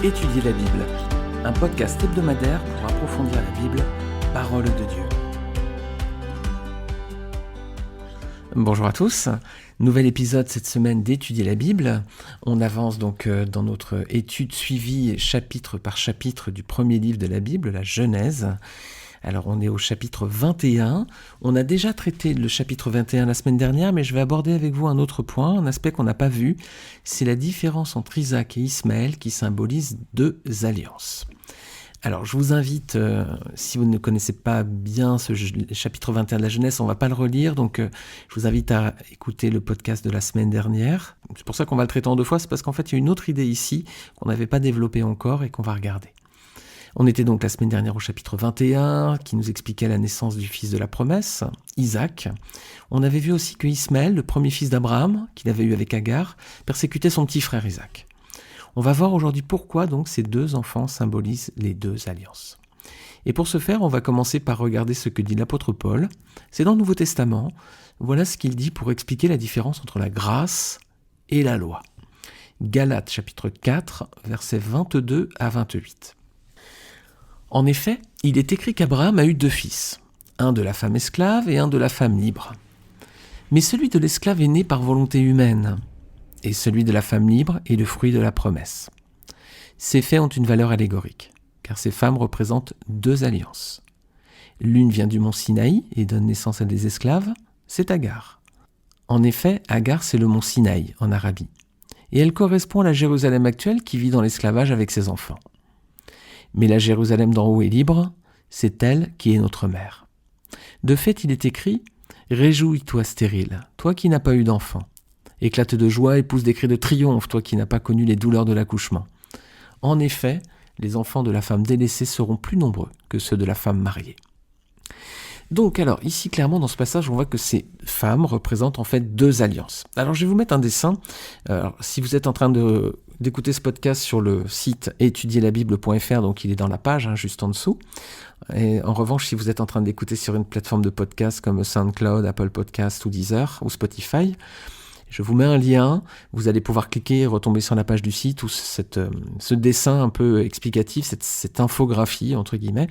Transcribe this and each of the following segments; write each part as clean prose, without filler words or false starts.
Étudier la Bible, un podcast hebdomadaire pour approfondir la Bible, parole de Dieu. Bonjour à tous, nouvel épisode cette semaine d'Étudier la Bible. On avance donc dans notre étude suivie chapitre par chapitre du premier livre de la Bible, la Genèse. Alors on est au chapitre 21, on a déjà traité le chapitre 21 la semaine dernière, mais je vais aborder avec vous un autre point, un aspect qu'on n'a pas vu, c'est la différence entre Isaac et Ismaël qui symbolisent deux alliances. Alors je vous invite, si vous ne connaissez pas bien ce chapitre 21 de la Genèse, on ne va pas le relire, donc je vous invite à écouter le podcast de la semaine dernière. C'est pour ça qu'on va le traiter en deux fois, c'est parce qu'en fait il y a une autre idée ici qu'on n'avait pas développée encore et qu'on va regarder. On était donc la semaine dernière au chapitre 21 qui nous expliquait la naissance du fils de la promesse, Isaac. On avait vu aussi que Ismaël, le premier fils d'Abraham, qu'il avait eu avec Agar, persécutait son petit frère Isaac. On va voir aujourd'hui pourquoi donc ces deux enfants symbolisent les deux alliances. Et pour ce faire, on va commencer par regarder ce que dit l'apôtre Paul. C'est dans le Nouveau Testament. Voilà ce qu'il dit pour expliquer la différence entre la grâce et la loi. Galates chapitre 4, versets 22 à 28. En effet, il est écrit qu'Abraham a eu deux fils, un de la femme esclave et un de la femme libre. Mais celui de l'esclave est né par volonté humaine, et celui de la femme libre est le fruit de la promesse. Ces faits ont une valeur allégorique, car ces femmes représentent deux alliances. L'une vient du mont Sinaï et donne naissance à des esclaves, c'est Agar. En effet, Agar c'est le mont Sinaï en Arabie, et elle correspond à la Jérusalem actuelle qui vit dans l'esclavage avec ses enfants. Mais la Jérusalem d'en haut est libre, c'est elle qui est notre mère. De fait, il est écrit « Réjouis-toi stérile, toi qui n'as pas eu d'enfant. Éclate de joie et pousse des cris de triomphe, toi qui n'as pas connu les douleurs de l'accouchement. En effet, les enfants de la femme délaissée seront plus nombreux que ceux de la femme mariée. » Donc alors, ici clairement dans ce passage, on voit que ces femmes représentent en fait deux alliances. Alors je vais vous mettre un dessin. Alors, si vous êtes en train d'écouter ce podcast sur le site étudierlabible.fr, donc il est dans la page, juste en dessous. Et en revanche, si vous êtes en train d'écouter sur une plateforme de podcast comme SoundCloud, Apple Podcast ou Deezer ou Spotify, je vous mets un lien, vous allez pouvoir cliquer et retomber sur la page du site où ce dessin un peu explicatif, cette infographie entre guillemets,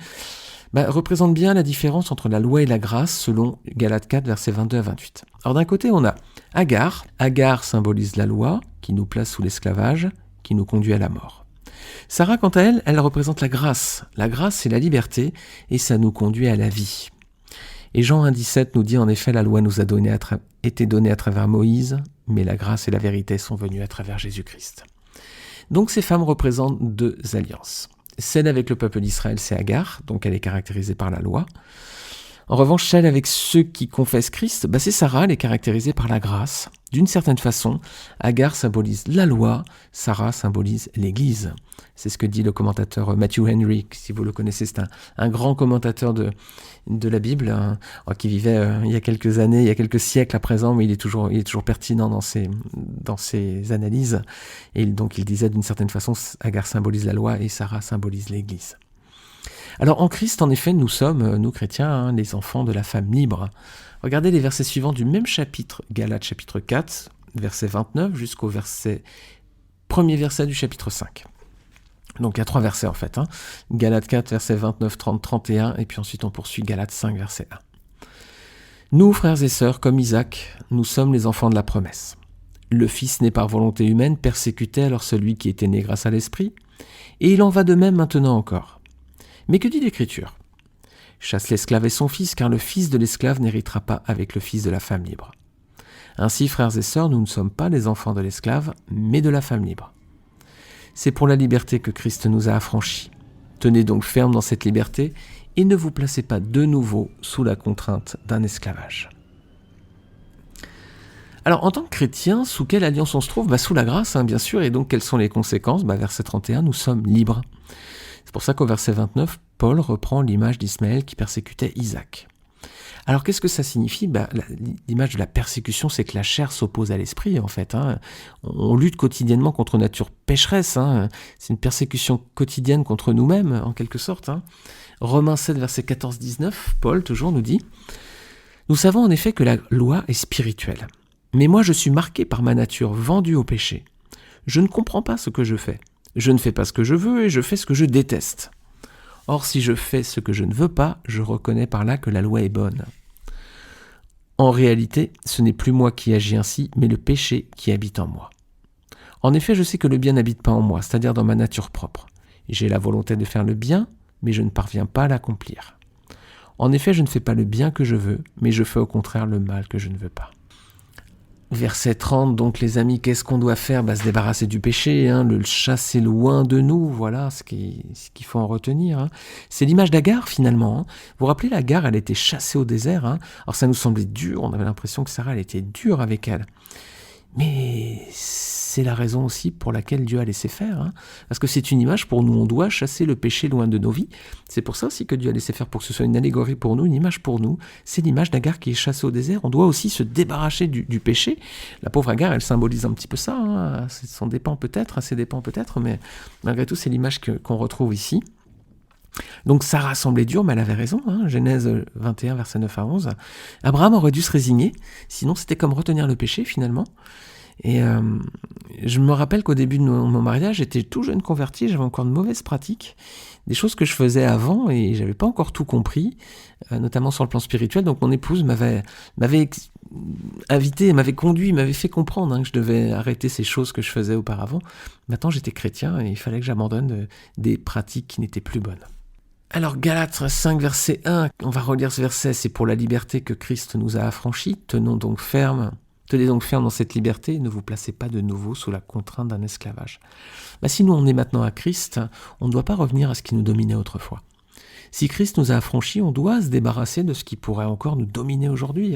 représente bien la différence entre la loi et la grâce selon Galates 4, versets 22 à 28. Alors d'un côté, on a Agar. Agar symbolise la loi, qui nous place sous l'esclavage, qui nous conduit à la mort. Sarah, quant à elle, elle représente la grâce. La grâce, c'est la liberté, et ça nous conduit à la vie. Et Jean 1,17 nous dit en effet, la loi nous a été donnée à travers Moïse, mais la grâce et la vérité sont venues à travers Jésus-Christ. Donc ces femmes représentent deux alliances. Celle avec le peuple d'Israël, c'est Agar, donc elle est caractérisée par la loi. En revanche, celle avec ceux qui confessent Christ, c'est Sarah, elle est caractérisée par la grâce. D'une certaine façon, Agar symbolise la loi, Sarah symbolise l'Église. C'est ce que dit le commentateur Matthew Henry, si vous le connaissez, c'est un grand commentateur de la Bible, qui vivait il y a quelques années, il y a quelques siècles à présent, mais il est toujours pertinent dans ses analyses. Et donc il disait d'une certaine façon, Agar symbolise la loi et Sarah symbolise l'Église. Alors en Christ, en effet, nous sommes, nous chrétiens, les enfants de la femme libre. Regardez les versets suivants du même chapitre, Galates chapitre 4, verset 29, jusqu'au premier verset du chapitre 5. Donc il y a 3 versets en fait. Galates 4, verset 29, 30, 31, et puis ensuite on poursuit Galates 5, verset 1. Nous, frères et sœurs, comme Isaac, nous sommes les enfants de la promesse. Le Fils né par volonté humaine persécutait alors celui qui était né grâce à l'Esprit, et il en va de même maintenant encore. Mais que dit l'Écriture ? Chasse l'esclave et son fils, car le fils de l'esclave n'héritera pas avec le fils de la femme libre. Ainsi, frères et sœurs, nous ne sommes pas les enfants de l'esclave, mais de la femme libre. C'est pour la liberté que Christ nous a affranchis. Tenez donc ferme dans cette liberté et ne vous placez pas de nouveau sous la contrainte d'un esclavage. Alors, en tant que chrétien, sous quelle alliance on se trouve ? Sous la grâce, bien sûr, et donc quelles sont les conséquences ? Verset 31, nous sommes libres. C'est pour ça qu'au verset 29, Paul reprend l'image d'Ismaël qui persécutait Isaac. Alors qu'est-ce que ça signifie ? L'image de la persécution, c'est que la chair s'oppose à l'esprit en fait. On lutte quotidiennement contre nature pécheresse. C'est une persécution quotidienne contre nous-mêmes en quelque sorte. Romains 7, verset 14-19, Paul toujours nous dit « Nous savons en effet que la loi est spirituelle. Mais moi je suis marqué par ma nature vendue au péché. Je ne comprends pas ce que je fais. Je ne fais pas ce que je veux et je fais ce que je déteste. Or, si je fais ce que je ne veux pas, je reconnais par là que la loi est bonne. En réalité, ce n'est plus moi qui agis ainsi, mais le péché qui habite en moi. En effet, je sais que le bien n'habite pas en moi, c'est-à-dire dans ma nature propre. J'ai la volonté de faire le bien, mais je ne parviens pas à l'accomplir. En effet, je ne fais pas le bien que je veux, mais je fais au contraire le mal que je ne veux pas. Verset 30, donc les amis, qu'est-ce qu'on doit faire ? Se débarrasser du péché, le chasser loin de nous, voilà ce qu'il faut en retenir. C'est l'image d'Agar finalement. Vous vous rappelez, l'Agar, elle était chassée au désert. Alors ça nous semblait dur, on avait l'impression que Sarah, elle était dure avec elle. Mais c'est la raison aussi pour laquelle Dieu a laissé faire. Parce que c'est une image pour nous, on doit chasser le péché loin de nos vies. C'est pour ça aussi que Dieu a laissé faire, pour que ce soit une allégorie pour nous, une image pour nous. C'est l'image d'Agar qui est chassée au désert. On doit aussi se débarrasser du péché. La pauvre Agar, elle symbolise un petit peu ça. C'est son dépens peut-être, à ses dépens peut-être, mais malgré tout, c'est l'image qu'on retrouve ici. Donc Sarah semblait dure, mais elle avait raison. Genèse 21, versets 9 à 11. Abraham aurait dû se résigner, sinon c'était comme retenir le péché finalement. Et je me rappelle qu'au début de mon mariage, j'étais tout jeune converti, j'avais encore de mauvaises pratiques, des choses que je faisais avant et j'avais pas encore tout compris, notamment sur le plan spirituel. Donc mon épouse m'avait invité, m'avait conduit, m'avait fait comprendre que je devais arrêter ces choses que je faisais auparavant. Maintenant j'étais chrétien et il fallait que j'abandonne des pratiques qui n'étaient plus bonnes. Alors Galates 5 verset 1, on va relire ce verset, c'est pour la liberté que Christ nous a affranchis, tenez donc ferme dans cette liberté, ne vous placez pas de nouveau sous la contrainte d'un esclavage. Si nous on est maintenant à Christ, on ne doit pas revenir à ce qui nous dominait autrefois. Si Christ nous a affranchis, on doit se débarrasser de ce qui pourrait encore nous dominer aujourd'hui.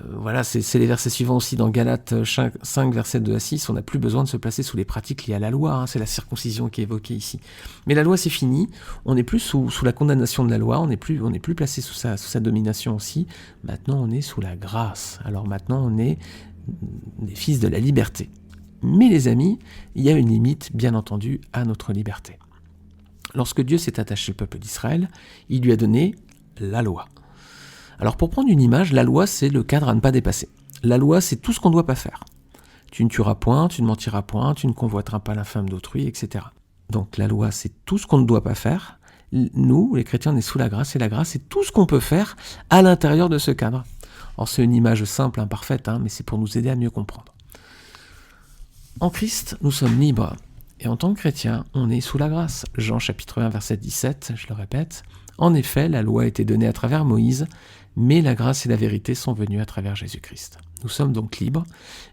Voilà, c'est les versets suivants aussi dans Galates 5, versets 2 à 6. On n'a plus besoin de se placer sous les pratiques liées à la loi. C'est la circoncision qui est évoquée ici. Mais la loi, c'est fini. On n'est plus sous la condamnation de la loi. On n'est plus placé sous sa domination aussi. Maintenant, on est sous la grâce. Alors maintenant, on est des fils de la liberté. Mais les amis, il y a une limite, bien entendu, à notre liberté. Lorsque Dieu s'est attaché au peuple d'Israël, il lui a donné la loi. Alors pour prendre une image, la loi c'est le cadre à ne pas dépasser. La loi c'est tout ce qu'on ne doit pas faire. Tu ne tueras point, tu ne mentiras point, tu ne convoiteras pas la femme d'autrui, etc. Donc la loi c'est tout ce qu'on ne doit pas faire. Nous, les chrétiens, on est sous la grâce et la grâce c'est tout ce qu'on peut faire à l'intérieur de ce cadre. Alors c'est une image simple, imparfaite, mais c'est pour nous aider à mieux comprendre. En Christ, nous sommes libres. Et en tant que chrétien, on est sous la grâce. Jean chapitre 1, verset 17, je le répète. En effet, la loi a été donnée à travers Moïse, mais la grâce et la vérité sont venues à travers Jésus-Christ. Nous sommes donc libres,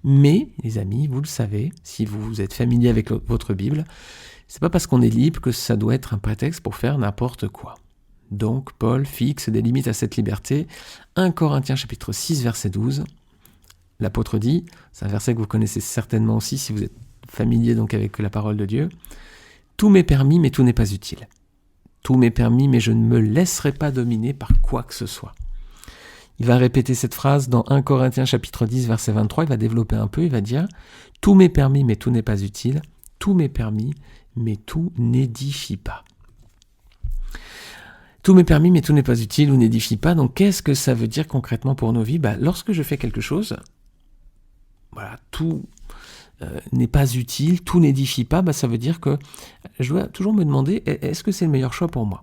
mais, les amis, vous le savez, si vous êtes familier avec votre Bible, c'est pas parce qu'on est libre que ça doit être un prétexte pour faire n'importe quoi. Donc, Paul fixe des limites à cette liberté. 1 Corinthiens chapitre 6, verset 12. L'apôtre dit, c'est un verset que vous connaissez certainement aussi si vous êtes familier donc avec la parole de Dieu, « Tout m'est permis, mais tout n'est pas utile. Tout m'est permis, mais je ne me laisserai pas dominer par quoi que ce soit. » Il va répéter cette phrase dans 1 Corinthiens chapitre 10, verset 23, il va développer un peu, il va dire « Tout m'est permis, mais tout n'est pas utile. Tout m'est permis, mais tout n'édifie pas. » Tout m'est permis, mais tout n'est pas utile ou n'édifie pas. Donc qu'est-ce que ça veut dire concrètement pour nos vies ? Lorsque je fais quelque chose, voilà, tout n'est pas utile, tout n'édifie pas, ça veut dire que je dois toujours me demander, est-ce que c'est le meilleur choix pour moi ?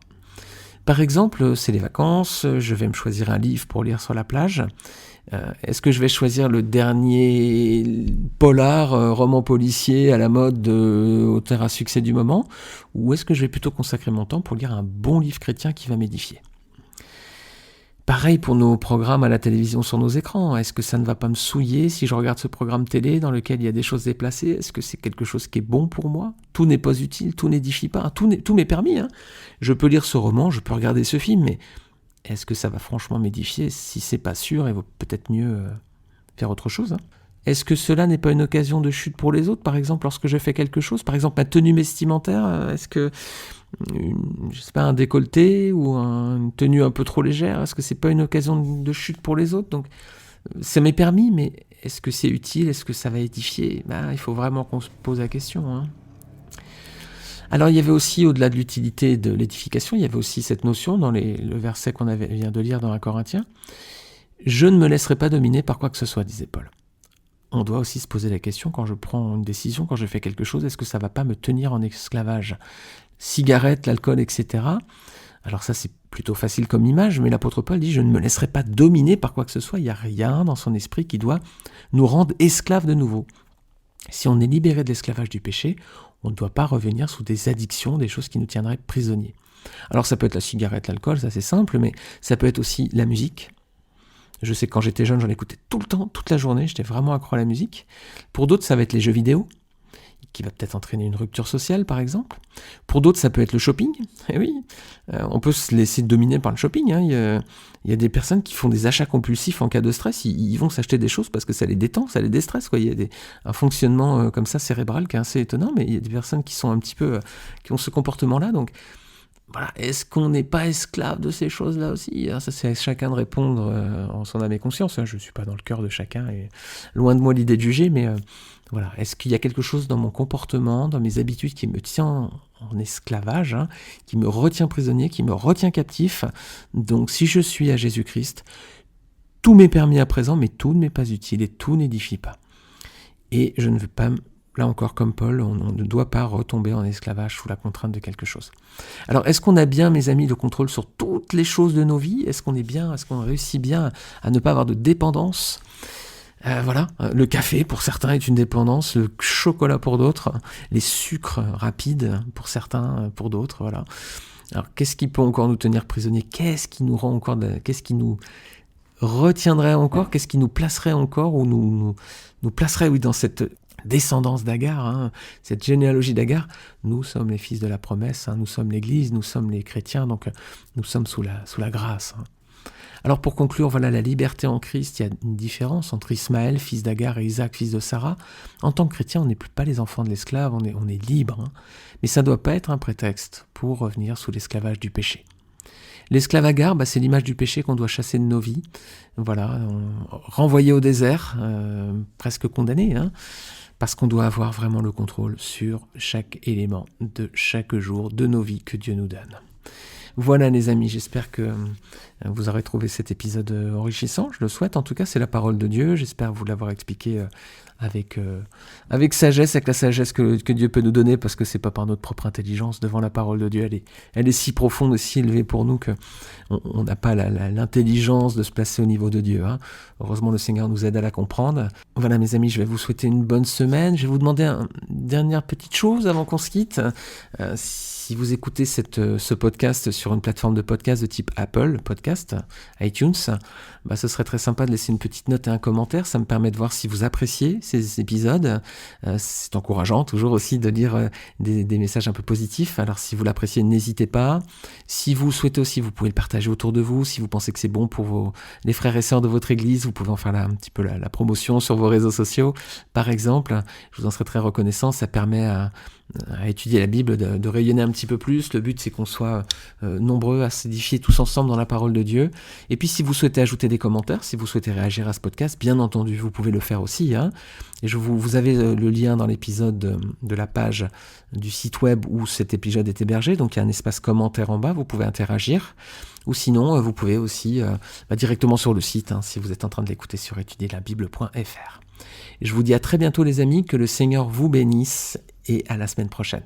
Par exemple, c'est les vacances, je vais me choisir un livre pour lire sur la plage. Est-ce que je vais choisir le dernier polar, roman policier à la mode, auteur à succès du moment ? Ou est-ce que je vais plutôt consacrer mon temps pour lire un bon livre chrétien qui va m'édifier ? Pareil pour nos programmes à la télévision sur nos écrans. Est-ce que ça ne va pas me souiller si je regarde ce programme télé dans lequel il y a des choses déplacées ? Est-ce que c'est quelque chose qui est bon pour moi ? Tout n'est pas utile, tout n'édifie pas, tout m'est permis. Je peux lire ce roman, je peux regarder ce film, mais est-ce que ça va franchement m'édifier ? Si c'est pas sûr, il vaut peut-être mieux faire autre chose. Est-ce que cela n'est pas une occasion de chute pour les autres ? Par exemple, lorsque je fais quelque chose, par exemple ma tenue vestimentaire, est-ce que un décolleté ou une tenue un peu trop légère, est-ce que c'est pas une occasion de chute pour les autres ? Donc ça m'est permis, mais est-ce que c'est utile ? Est-ce que ça va édifier ? Il faut vraiment qu'on se pose la question. Alors il y avait aussi, au-delà de l'utilité de l'édification, il y avait aussi cette notion dans le verset qu'on vient de lire dans 1 Corinthiens. « Je ne me laisserai pas dominer par quoi que ce soit », disait Paul. on doit aussi se poser la question, quand je prends une décision, quand je fais quelque chose, est-ce que ça ne va pas me tenir en esclavage ? Cigarette, l'alcool, etc. Alors ça, c'est plutôt facile comme image, mais l'apôtre Paul dit « Je ne me laisserai pas dominer par quoi que ce soit ». Il n'y a rien dans son esprit qui doit nous rendre esclaves de nouveau. Si on est libéré de l'esclavage du péché, on ne doit pas revenir sous des addictions, des choses qui nous tiendraient prisonniers. Alors ça peut être la cigarette, l'alcool, ça c'est simple, mais ça peut être aussi la musique. Je sais que quand j'étais jeune, j'en écoutais tout le temps, toute la journée, j'étais vraiment accro à la musique. Pour d'autres, ça va être les jeux vidéo, qui va peut-être entraîner une rupture sociale, par exemple. Pour d'autres, ça peut être le shopping. Eh oui, on peut se laisser dominer par le shopping. Hein. Il y a des personnes qui font des achats compulsifs en cas de stress. Ils vont s'acheter des choses parce que ça les détend, ça les déstresse, quoi. Il y a un fonctionnement comme ça cérébral qui est assez étonnant, mais il y a des personnes qui sont un petit peu, qui ont ce comportement-là. Donc, voilà, est-ce qu'on n'est pas esclave de ces choses-là aussi ? Ça, c'est à chacun de répondre en son âme et conscience. Je ne suis pas dans le cœur de chacun et loin de moi l'idée de juger, mais voilà. Est-ce qu'il y a quelque chose dans mon comportement, dans mes habitudes qui me tient en esclavage, qui me retient prisonnier, qui me retient captif ? Donc, si je suis à Jésus-Christ, tout m'est permis à présent, mais tout ne m'est pas utile et tout n'édifie pas. Et je ne veux pas... Là encore, comme Paul, on ne doit pas retomber en esclavage sous la contrainte de quelque chose. Alors, est-ce qu'on a bien, mes amis, le contrôle sur toutes les choses de nos vies ? Est-ce qu'on réussit bien à ne pas avoir de dépendance ? Voilà, le café pour certains est une dépendance, le chocolat pour d'autres, les sucres rapides pour certains, pour d'autres, voilà. Alors, qu'est-ce qui peut encore nous tenir prisonniers ? Qu'est-ce qui nous rend encore, qu'est-ce qui nous retiendrait encore ? Qu'est-ce qui nous placerait encore ou nous placerait, oui, dans cette descendance d'Agar, cette généalogie d'Agar? Nous sommes les fils de la promesse, nous sommes l'Église, nous sommes les chrétiens, donc nous sommes sous la grâce. Alors pour conclure, voilà, la liberté en Christ, il y a une différence entre Ismaël, fils d'Agar, et Isaac, fils de Sarah. En tant que chrétien, on n'est plus pas les enfants de l'esclave, on est libre, mais ça ne doit pas être un prétexte pour revenir sous l'esclavage du péché. L'esclave Agar, c'est l'image du péché qu'on doit chasser de nos vies. Voilà, renvoyé au désert, presque condamné, parce qu'on doit avoir vraiment le contrôle sur chaque élément de chaque jour de nos vies que Dieu nous donne. Voilà les amis, j'espère que vous aurez trouvé cet épisode enrichissant, je le souhaite. En tout cas, c'est la parole de Dieu, j'espère vous l'avoir expliqué avec sagesse, avec la sagesse que Dieu peut nous donner, parce que c'est pas par notre propre intelligence. Devant la parole de Dieu, elle est si profonde et si élevée pour nous qu'on n'a pas l'intelligence de se placer au niveau de Dieu. Heureusement, le Seigneur nous aide à la comprendre. Voilà mes amis, je vais vous souhaiter une bonne semaine. Je vais vous demander une dernière petite chose avant qu'on se quitte. Si vous écoutez ce podcast sur une plateforme de podcast de type Apple Podcast, iTunes, ce serait très sympa de laisser une petite note et un commentaire. Ça me permet de voir si vous appréciez ces épisodes. C'est encourageant toujours aussi de lire des messages un peu positifs. Alors si vous l'appréciez, n'hésitez pas. Si vous le souhaitez aussi, vous pouvez le partager autour de vous. Si vous pensez que c'est bon pour les frères et sœurs de votre église, vous pouvez en faire un petit peu la promotion sur vos réseaux sociaux, par exemple. Je vous en serais très reconnaissant. Ça permet à étudier la Bible, de rayonner un petit peu plus. Le but, c'est qu'on soit nombreux à s'édifier tous ensemble dans la parole de Dieu. Et puis, si vous souhaitez ajouter des commentaires, si vous souhaitez réagir à ce podcast, bien entendu, vous pouvez le faire aussi. Et vous avez le lien dans l'épisode de la page du site web où cet épisode est hébergé. Donc, il y a un espace commentaire en bas, vous pouvez interagir. Ou sinon, vous pouvez aussi directement sur le site, si vous êtes en train de l'écouter sur étudierlabible.fr. Je vous dis à très bientôt les amis, que le Seigneur vous bénisse et à la semaine prochaine.